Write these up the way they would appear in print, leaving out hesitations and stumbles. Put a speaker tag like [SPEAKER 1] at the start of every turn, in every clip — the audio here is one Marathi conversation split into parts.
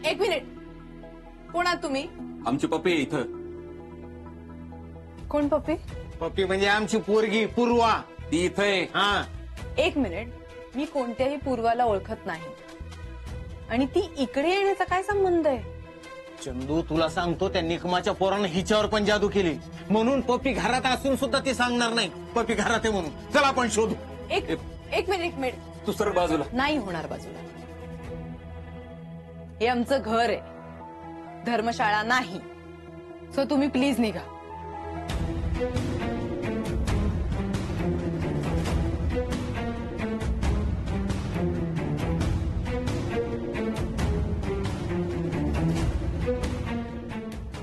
[SPEAKER 1] एक मिनिट, कोण आहात तुम्ही?
[SPEAKER 2] आमची पप्पी आहे इथं.
[SPEAKER 1] कोण पप्पी?
[SPEAKER 3] पप्पी म्हणजे आमची पोरगी पूर्वा,
[SPEAKER 2] ती इथं आहे.
[SPEAKER 3] हा.
[SPEAKER 1] एक मिनिट, मी कोणत्याही पूर्वाला ओळखत नाही आणि ती इकडे येण्याचा काय संबंध आहे?
[SPEAKER 3] चंदू तुला सांगतो, त्या निकमाच्या पोरानं हिच्यावर पण जादू केली, म्हणून पप्पी घरात असून सुद्धा ती सांगणार नाही पप्पी घरात आहे म्हणून. चला आपण शोधू.
[SPEAKER 1] एक मिनिट.
[SPEAKER 2] तू सर बाजूला.
[SPEAKER 1] नाही होणार बाजूला. हे आमचं घर आहे, धर्मशाळा नाही. सो तुम्ही प्लीज निघा.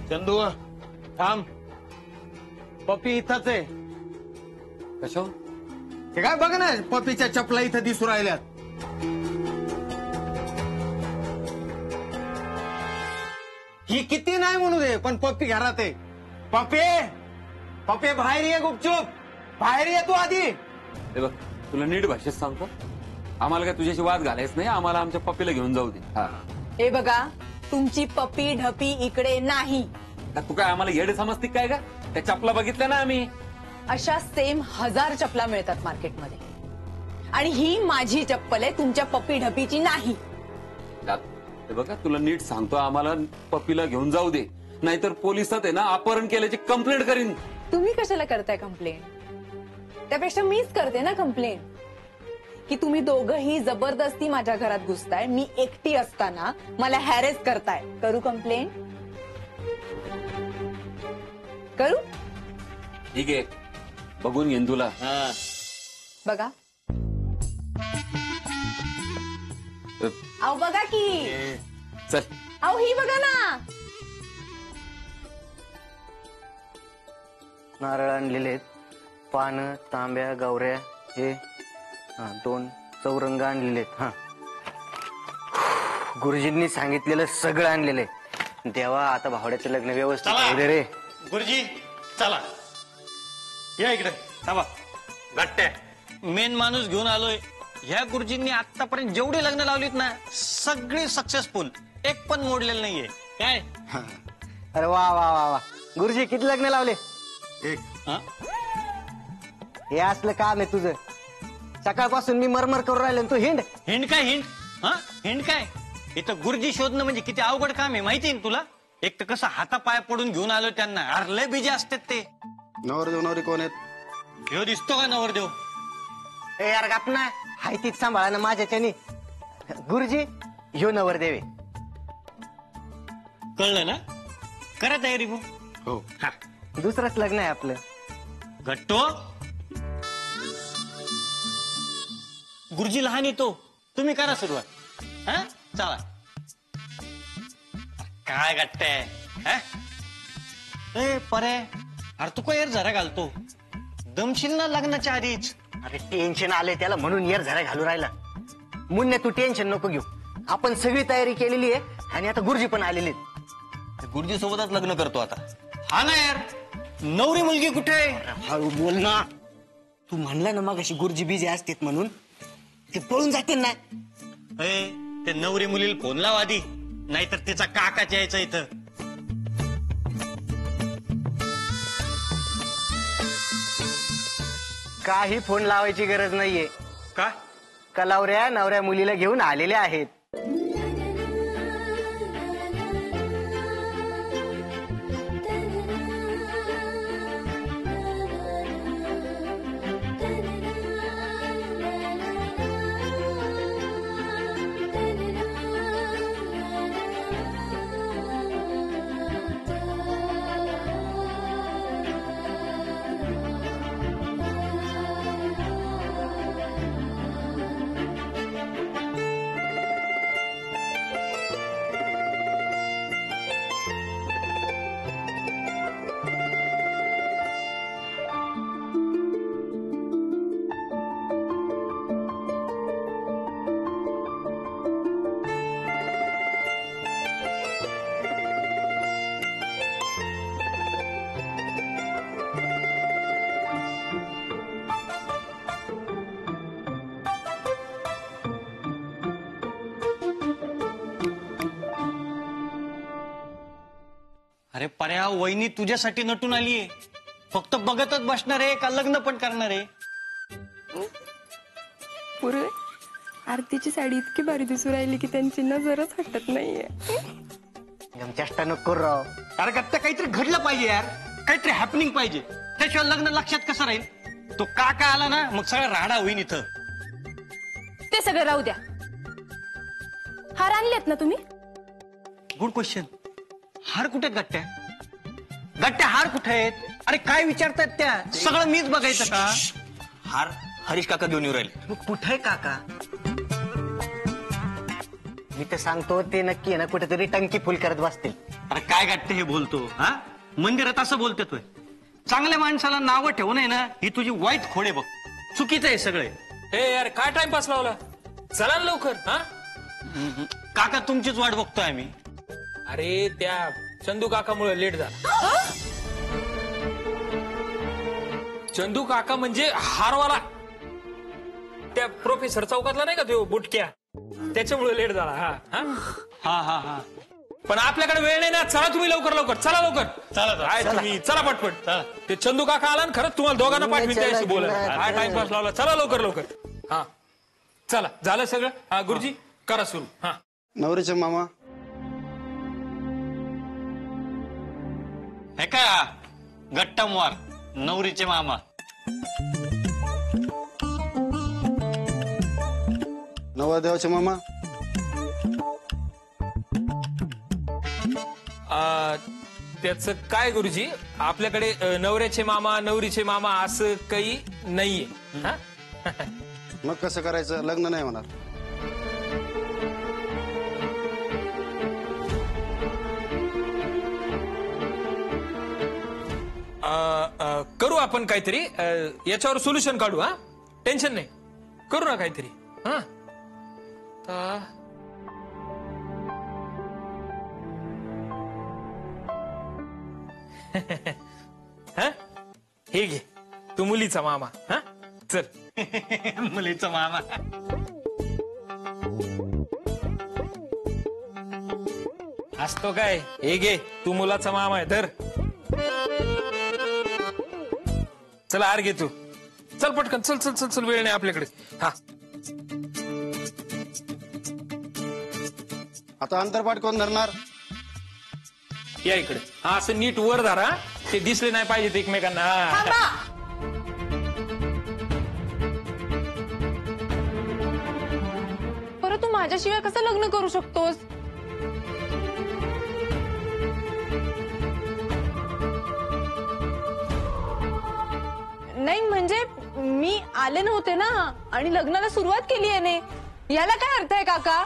[SPEAKER 3] चंदू थांब, पप्पी इथंच आहे.
[SPEAKER 2] कशावर?
[SPEAKER 3] हे काय बघ ना, पप्पीच्या चपला इथं दिसू राहिल्यात. ही किती नाही म्हणू दे, पण पप्पी घरात आहे. पप्पी बाहेर ये, गुपचूप बाहेर ये तू आधी.
[SPEAKER 2] हे बघ, तुला नीट भाषेत सांगतो, आम्हाला काय तुझ्याशी वाद घालायच नाही. आम्हाला आमच्या पप्पीला घेऊन जाऊ दे. हा.
[SPEAKER 1] हे बघा, तुमची पप्पी ढपी इकडे नाही.
[SPEAKER 2] तू काय आम्हाला येडे समजते काय का? त्या चपला बघितल्या ना आम्ही.
[SPEAKER 1] अशा सेम 1000 चपला मिळतात मार्केटमध्ये आणि ही माझी चप्पल आहे, तुमच्या पप्पी ढपीची नाही.
[SPEAKER 2] हे बघा, तुला नीट सांगतो, आम्हाला पप्पीला घेऊन जाऊ दे, नाहीतर पोलिसात आहे ना अपहरण केल्याची कंप्लेंट करीन.
[SPEAKER 1] तुम्ही कशाला करताय कंप्लेंट? त्यापेक्षा मीच करते ना कंप्लेंट, की तुम्ही दोघंही जबरदस्ती माझ्या घरात घुसताय, मी एकटी असताना मला हॅरेस करताय. करू कंप्लेंट? करू?
[SPEAKER 2] ठीक आहे, बघून घेईन तुला.
[SPEAKER 1] बघा, अहो बघा की.
[SPEAKER 2] चल.
[SPEAKER 1] अहो ही बघा ना.
[SPEAKER 4] नारळ आणलेले आहेत, पानं, तांब्या, गवऱ्या, हे 2 चौरंग आणलेले आहेत. हा, गुरुजींनी सांगितलेलं सगळं आणलेलं आहे. देवा, आता भावड्याचं लग्न व्यवस्थित होऊ दे रे.
[SPEAKER 3] गुरुजी चला, या इकडे. थांबा, गट्टे मेन माणूस घेऊन आलोय. ह्या गुरुजींनी आतापर्यंत जेवढी लग्न लावलीत ना, सगळी सक्सेसफुल, एक पण मोडलेलं नाहीये. काय?
[SPEAKER 4] अरे वा वा वा वा. गुरुजी किती लग्न लावले?
[SPEAKER 3] एक.
[SPEAKER 4] हे असलं काम आहे तुझं? सकाळपासून मी मरमर करून राहिलो, तू हिंड
[SPEAKER 3] हिंड काय हिंड? हा, हिंड काय? इथं गुरुजी शोधणं म्हणजे किती अवघड काम आहे माहिती आहे तुला? एक तर कसं हातापाया पडून घेऊन आलो त्यांना, अरे लय बिजी असतात ते.
[SPEAKER 5] नवरदेव नवरी कोण आहेत?
[SPEAKER 3] ह्यो दिसतो का नवरदेव?
[SPEAKER 4] ए यार गप ना, हाय तीच सांभाळा ना माझ्याच्यानी. गुरुजी ह्यो नवरदेव आहे.
[SPEAKER 3] कळलं ना? करा तयारी भाऊ.
[SPEAKER 5] हो.
[SPEAKER 3] हा,
[SPEAKER 4] दुसरंच लग्न आहे आपलं.
[SPEAKER 3] गट्टो गुरुजी लहान येतो, तुम्ही करा सुरुवात. हा, चला. काय गट्टे? ए परे, अरे तू काय जरा घालतो? दमशील ना लग्नाच्या आधीच.
[SPEAKER 4] अरे टेन्शन आले त्याला म्हणून यार झरा घालू राहिला. मुन्ने तू टेन्शन नको घेऊ, आपण सगळी तयारी केलेली आहे आणि आता गुरुजी पण आलेले आहेत.
[SPEAKER 3] गुरुजी सोबतच लग्न करतो आता. हा ना यार, नवरी मुलगी कुठे?
[SPEAKER 4] हळू बोल ना. तू म्हणला ना मग अशी गुरुजी बिझी असतात म्हणून, ते पळून जाते ना.
[SPEAKER 3] ते नवरी मुलीला फोन लाव आधी, नाहीतर तिचा काकाच यायचा इथं.
[SPEAKER 4] काही फोन लावायची गरज नाहीये.
[SPEAKER 3] का?
[SPEAKER 4] कलावऱ्या नवऱ्या मुलीला घेऊन आलेल्या आहेत.
[SPEAKER 3] अरे पर्या, वहिनी तुझ्यासाठी नटून आलीये. फक्त बघतच बसणार आहे का लग्न पण करणार आहे?
[SPEAKER 6] पुरे आरतीची साडी इतकी भारी दिसू राहिली की त्यांची नजरच हटत नाहीये.
[SPEAKER 4] चेष्टा नको करू राव.
[SPEAKER 3] अरे गत्ता, काहीतरी घडलं पाहिजे यार, काहीतरी हॅपनिंग पाहिजे. त्याशिवाय लग्न लक्षात कसं राहील? तो काका आला ना, मग सगळं राडा होईन इथं.
[SPEAKER 6] ते सगळं राहू द्या. हार आणलेत ना तुम्ही?
[SPEAKER 3] Good question. हार कुठे आहेत गट्ट्या? गट्ट्या हार कुठे आहेत? अरे काय विचारतात त्या? सगळं मीच बघायचं का? हार हरीश काका घेऊन येऊ राहिले.
[SPEAKER 4] मग कुठे काका? मी तर सांगतो ते नक्की आहे ना कुठेतरी टंकी फुल करत बसतील.
[SPEAKER 3] अरे काय गट्टे हे बोलतो हा? मंदिरात असं बोलतोय. चांगल्या माणसाला नावं ठेवून आहे ना, ही तुझी वाईट खोडे बघ. चुकीचं आहे सगळे.
[SPEAKER 7] हे यार, काय टाइमपास लावला? चला ना लवकर. हा
[SPEAKER 3] काका, तुमचीच वाट बघतोय आम्ही.
[SPEAKER 7] अरे त्या चंदू काकामुळे लेट झाला. चंदू काका म्हणजे हारवाला, त्या प्रोफेसर चौकातला नाही का तो बुटक्या, त्याच्यामुळे लेट झाला. हा हा
[SPEAKER 3] हा हा हा.
[SPEAKER 7] पण आपल्याकडे वेळ नाही ना. चला तुम्ही लवकर लवकर. चला लवकर.
[SPEAKER 3] चला
[SPEAKER 7] काय तुम्ही चला पटपट. ते चंदू काका आला ना, खरंच तुम्हाला दोघांना पाठवित त्याशी बोलायला. काय टाइमपास लावला. चला लवकर लवकर. हा चला, झालं सगळं. हा गुरुजी करा सुरू. हा
[SPEAKER 5] नवरीचे मामा.
[SPEAKER 3] हे का गट्टामवार नवरीचे मामा.
[SPEAKER 5] नवरदेवाचे मामा.
[SPEAKER 7] त्याच काय गुरुजी, आपल्याकडे नवऱ्याचे मामा नवरीचे मामा असं काही नाहीये. हा?
[SPEAKER 5] मग कसं करायचं? लग्न नाही होणार.
[SPEAKER 7] करू आपण काहीतरी. याच्यावर सोल्युशन काढू. हा टेन्शन नाही, करू ना काहीतरी. हा हा? हे घे, तू मुलीचा मामा. हा चल.
[SPEAKER 3] मुलीचा मामा.
[SPEAKER 7] असतो काय? हे घे, तू मुलाचा मामा आहे. तर चला हार घे तू. चल पटकन. चल चल चल चल, वेळ नाही आपल्याकडे. हा
[SPEAKER 5] आता अंतरपाठ कोण धरणार?
[SPEAKER 7] या इकडे. हा असं नीट वर धरा, ते दिसले नाही पाहिजेत एकमेकांना. हा.
[SPEAKER 1] परत तू माझ्याशिवाय कसं लग्न करू शकतोस? नाही म्हणजे मी आले नव्हते ना, आणि लग्नाला सुरुवात केली आहे. याला काय अर्थ आहे काका?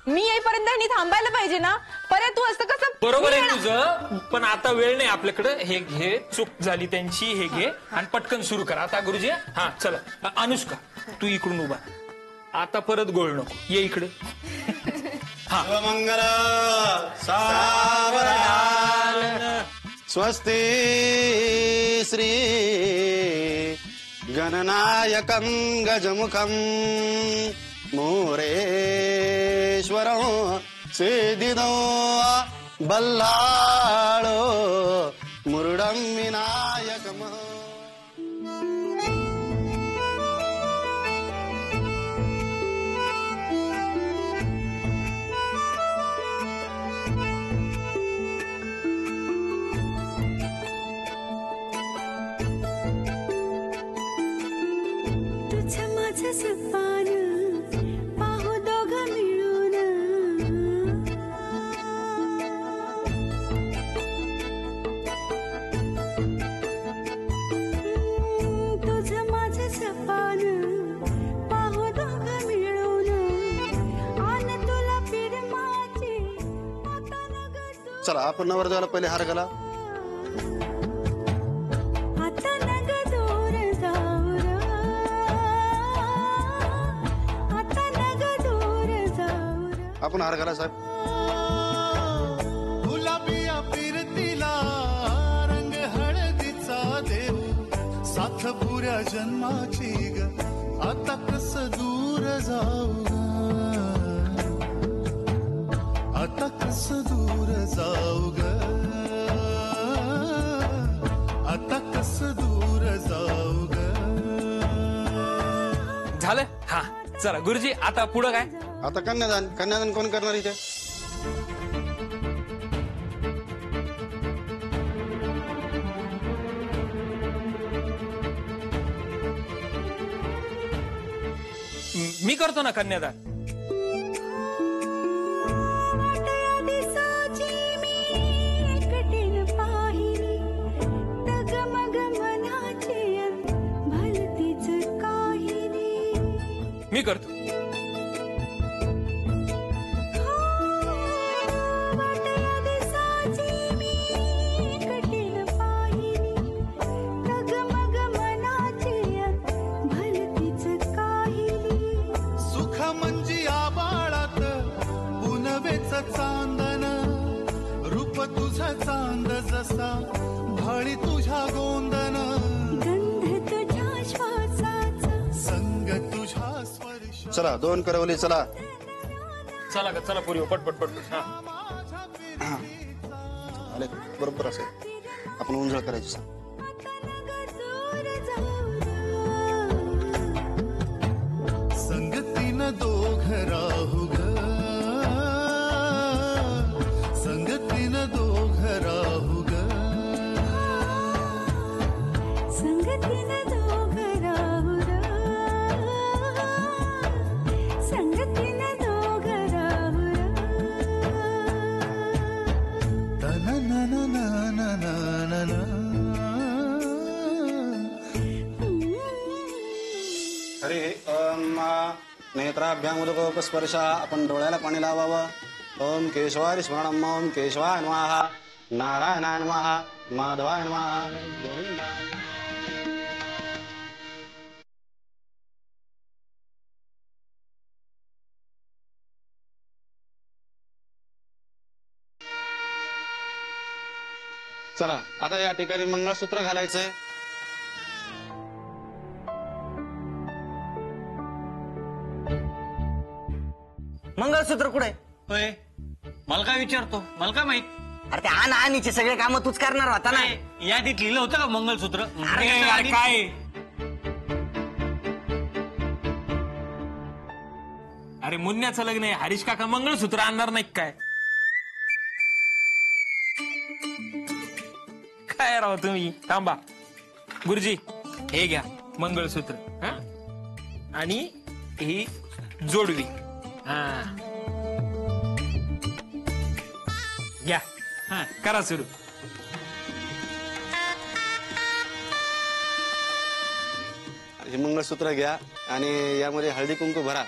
[SPEAKER 1] मी येईपर्यंत यांनी थांबायला पाहिजे ना. परत तू असं कसं?
[SPEAKER 7] बरोबर आहे तुझं, पण आता वेळ नाही आपल्याकडे. हे घे, चूक झाली त्यांची. हे घे आणि पटकन सुरू कर आता गुरुजी. हा चला. अनुष्का, तू इकडून उभा. आता परत गोळ नको. ये इकडे. हा
[SPEAKER 5] मंगल सावधान. स्वस्ति श्री गणनायकं गजमुखं मोरेश्वरं सिद्धिदो बल्लाळो मुरुडं विनायकम्.
[SPEAKER 8] सपान पाहू दोघं मिळून. तुझं माझं सपान पाहू दोघं मिळून. आन तुला फिरमाची आता नग.
[SPEAKER 5] चला आपण नवरदेवाला पहिले हार घाला. आपण हार घाला साहेब.
[SPEAKER 9] गुलाबिया फिरतीला रंग हळदीचा देऊ. साथ पुऱ्या जन्माची ग आता कस दूर जाऊ ग. आता कस दूर जाऊ ग.
[SPEAKER 7] झालं हा चला गुरुजी आता पुढं काय
[SPEAKER 5] आता कन्यादान कोण करणार इथे?
[SPEAKER 7] मी करतो ना कन्यादान.
[SPEAKER 8] दिसाची मी एकटीन पाहिली डगमग मनाची भलतीच काहिली.
[SPEAKER 7] मी करतो.
[SPEAKER 8] वाटया दिसाची मी एकटीन पाहिली डगमग मनाची भलतीच काहिली.
[SPEAKER 9] सुख म्हणजे आबाळात पुनवेच चांदन रूप तुझं चांद जसा भाळी तुझ्या गोंदन
[SPEAKER 8] गंध तुझ्या श्वासाचा
[SPEAKER 9] संग तुझ्या स्पर्श
[SPEAKER 5] चला 2 करवली चला.
[SPEAKER 7] चला का चला पुरी पटपट पटपट हा
[SPEAKER 5] आले बरोबर असेल. आपण उंजळ करायची सर.
[SPEAKER 9] संगतीनं दोघ राहू ग संगतीनं दोघ राहू ग
[SPEAKER 8] संगतीनं दोघं राहू र. संगतीनं दोघं राहू र.
[SPEAKER 9] तन नन नन नन
[SPEAKER 5] अरे नेत्राभ्यामुदकोपस्पर्श. आपण डोळ्याला पाणी लावावं. ओम केशवाय स्मरणम. ओम केशवाय नमः. नारायणाय नमः. माधवाय नमः. गोविंदा. चला आता या ठिकाणी मंगळसूत्र घालायचंय.
[SPEAKER 4] मंगळसूत्र कुठे?
[SPEAKER 3] होय मला काय विचारतो मला काय माहित.
[SPEAKER 4] अरे ते आणीचे सगळे काम तूच करणार होता ना.
[SPEAKER 3] काय यादीत लिहिलं होतं का मंगळसूत्र?
[SPEAKER 7] अरे यार काय अरे मुन्याचं लग्न आहे हरीश काका मंगळसूत्र आणणार नाही काय काय राव तुम्ही थांबा गुरुजी हे घ्या मंगळसूत्र हा आणि ही जोडवी हा घ्या हा करा सुरू.
[SPEAKER 5] हे मंगळसूत्र घ्या आणि यामध्ये हळदी कुंकू भरा.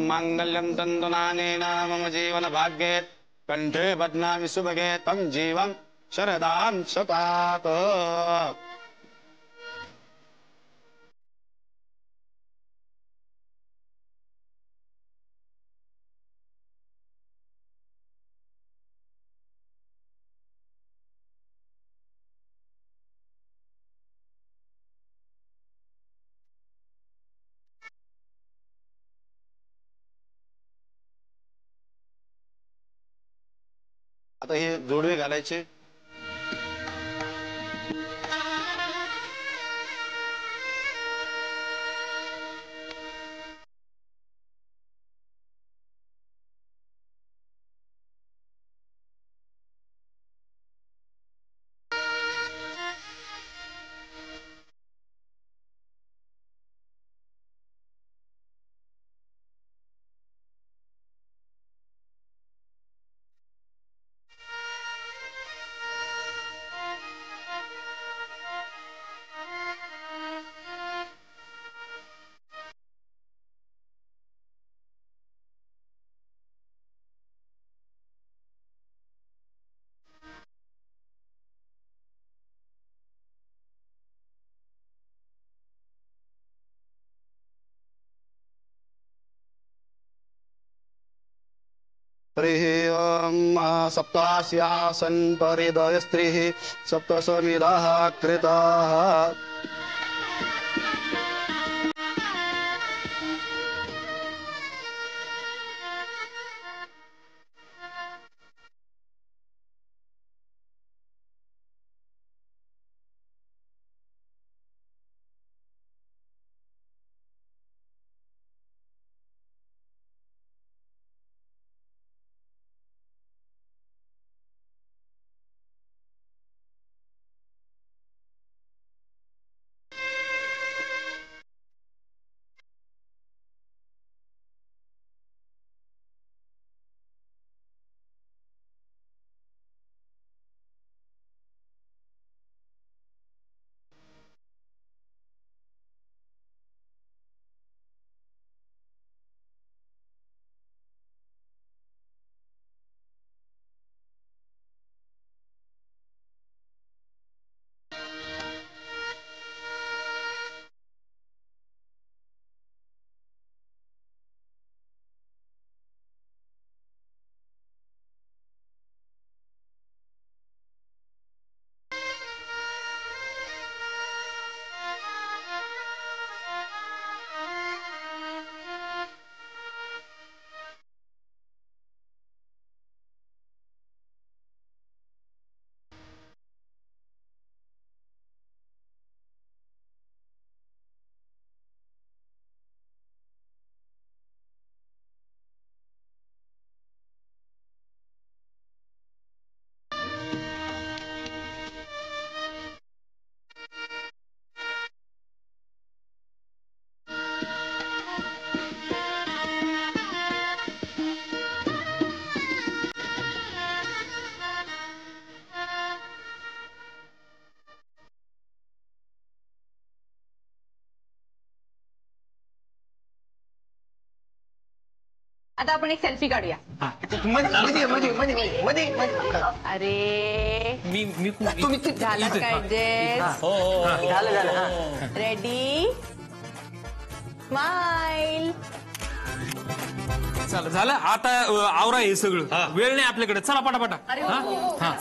[SPEAKER 5] मांगल्यम तंतुनानेन मम जीवन भाग्ये कंठे बध्नामि सुभगे तम जीवम शरदां शतात. आता हे जोडवे घालायचे. हरिः ॐ सप्तास्यासन् परिदयस्त्रीः सप्तसमिधाः कृताः
[SPEAKER 1] आता आपण एक सेल्फी काढूया. अरे झालं काय ऍडजस्ट?
[SPEAKER 4] झालं
[SPEAKER 1] रेडी स्माइल.
[SPEAKER 7] चला झालं आता आवरा हे सगळं. वेळ नाही आपल्याकडे. चला पटापटा. हा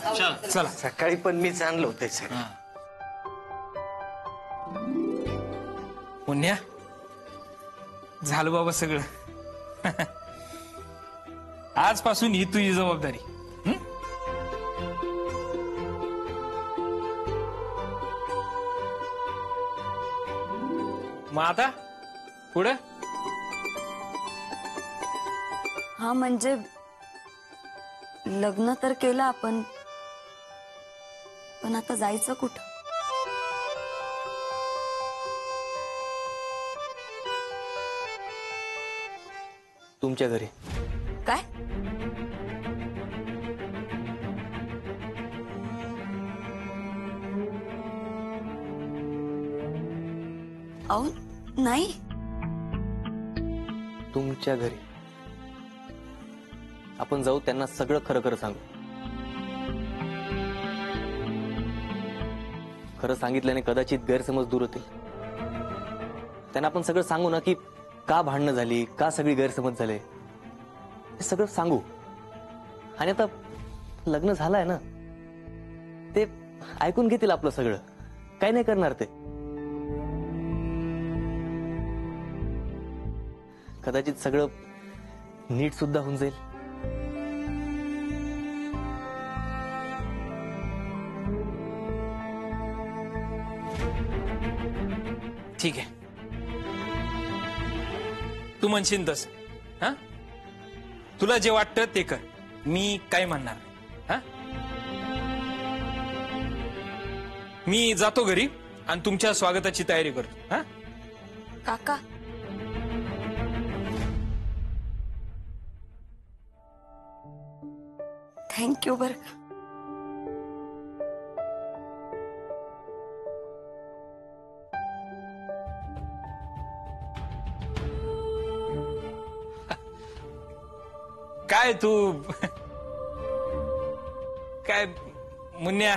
[SPEAKER 7] चला.
[SPEAKER 4] सकाळी पण मीच आणलं होतं सर.
[SPEAKER 7] पुण्या झालं बाबा सगळं. आजपासून ही तुझी जबाबदारी. मग आता पुढे
[SPEAKER 6] हा म्हणजे लग्न तर केलं आपण, पण आता जायचं कुठं?
[SPEAKER 4] तुमच्या घरी.
[SPEAKER 6] काय? अहो नाही.
[SPEAKER 4] तुमच्या घरी आपण जाऊ, त्यांना सगळं खरं खरं सांगू. खरं सांगितल्याने कदाचित गैरसमज दूर होतील. त्यांना आपण सगळं सांगू ना की का भांडणं झाली, का सगळी गैरसमज झाले, हे सगळं सांगू. आणि आता लग्न झालंय ना, ते ऐकून घेतील आपलं सगळं. काही नाही करणार ते. कदाचित सगळं नीट सुद्धा होऊन जाईल.
[SPEAKER 7] ठीक आहे. तू म्हणशील तस. हा तुला जे वाटतं ते कर. मी काय म्हणणार नाही. हा मी जातो घरी आणि तुमच्या स्वागताची तयारी करतो. हा
[SPEAKER 6] काका थँक्यू बर का.
[SPEAKER 7] काय तू काय मुन्या